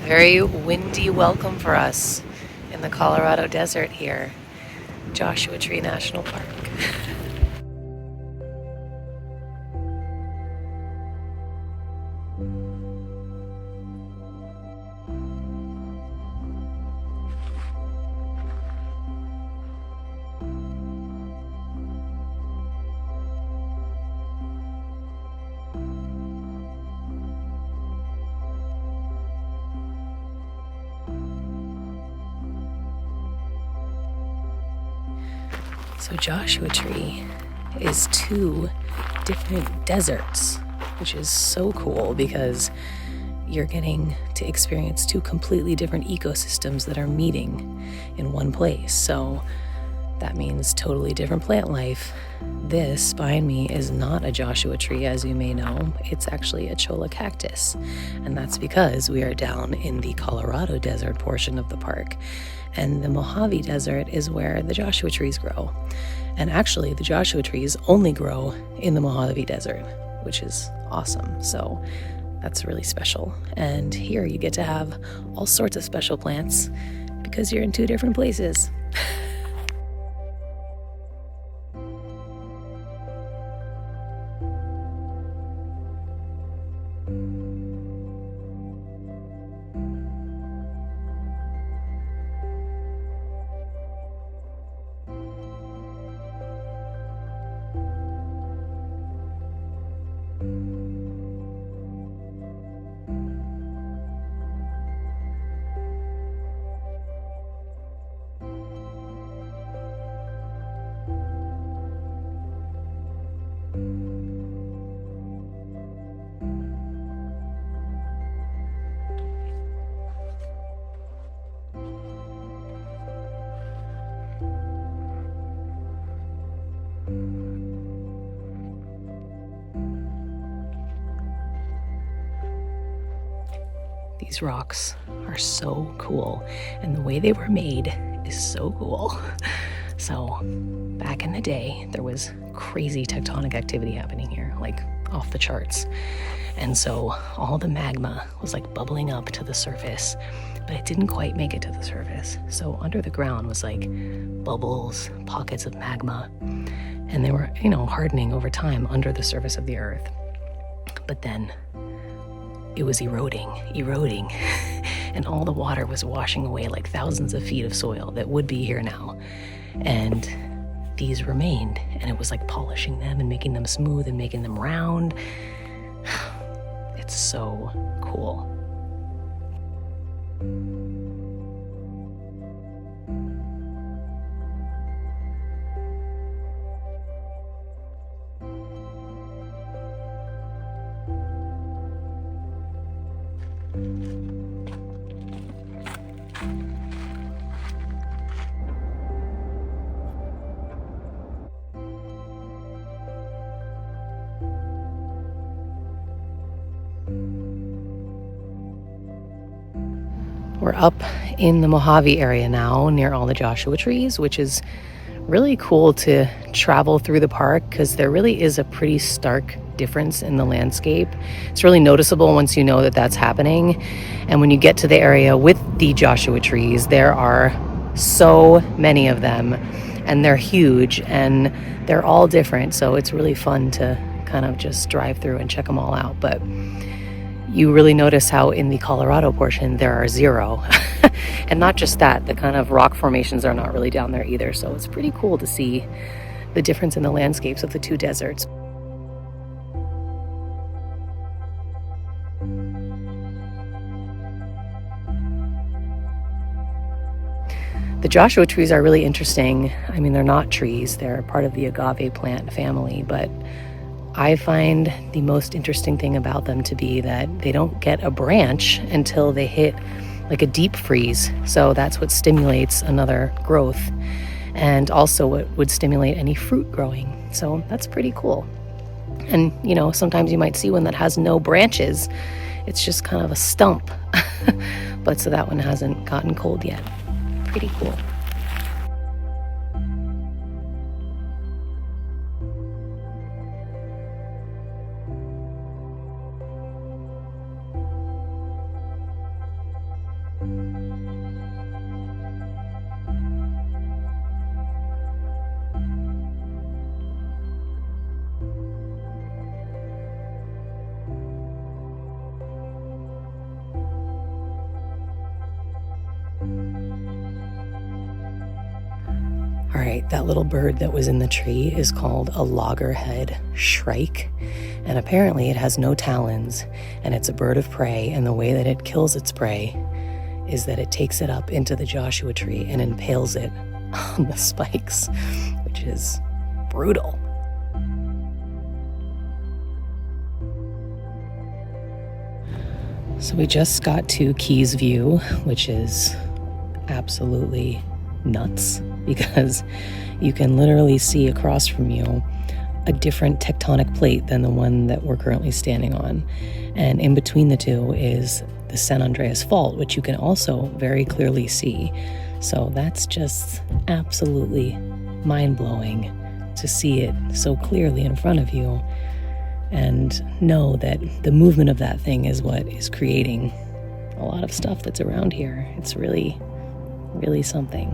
Very windy welcome for us in the Colorado desert here. Joshua Tree National Park. So Joshua Tree is two different deserts, which is so cool because you're getting to experience two completely different ecosystems that are meeting in one place. So that means totally different plant life. This behind me is not a Joshua tree, as you may know. It's actually a cholla cactus. And that's because we are down in the Colorado desert portion of the park. And the Mojave Desert is where the Joshua trees grow. And actually, the Joshua trees only grow in the Mojave Desert, which is awesome. So that's really special. And here you get to have all sorts of special plants because you're in two different places. These rocks are so cool, and the way they were made is so cool. So back in the day, there was crazy tectonic activity happening here, like off the charts. And so all the magma was like bubbling up to the surface, but it didn't quite make it to the surface. So under the ground was like bubbles, pockets of magma, and they were, hardening over time under the surface of the earth. But then it was eroding, and all the water was washing away like thousands of feet of soil that would be here now. And these remained, and it was like polishing them and making them smooth and making them round. It's so cool. We're up in the Mojave area now near all the Joshua trees, which is really cool to travel through the park because there really is a pretty stark difference in the landscape. It's really noticeable once you know that that's happening. And when you get to the area with the Joshua trees, there are so many of them, and they're huge and they're all different. So it's really fun to kind of just drive through and check them all out. But you really notice how in the Colorado portion there are zero. And not just that, the kind of rock formations are not really down there either. So it's pretty cool to see the difference in the landscapes of the two deserts. The Joshua trees are really interesting. I mean, they're not trees, they're part of the agave plant family, but I find the most interesting thing about them to be that they don't get a branch until they hit like a deep freeze. So that's what stimulates another growth, and also what would stimulate any fruit growing. So that's pretty cool. And, sometimes you might see one that has no branches. It's just kind of a stump. But so that one hasn't gotten cold yet. Pretty cool. All right, that little bird that was in the tree is called a loggerhead shrike, and apparently it has no talons, and it's a bird of prey, and the way that it kills its prey is that it takes it up into the Joshua tree and impales it on the spikes, which is brutal. So we just got to Keys View, which is absolutely nuts because you can literally see across from you a different tectonic plate than the one that we're currently standing on. And in between the two is the San Andreas Fault, which you can also very clearly see. So that's just absolutely mind-blowing to see it so clearly in front of you and know that the movement of that thing is what is creating a lot of stuff that's around here. It's really, really something.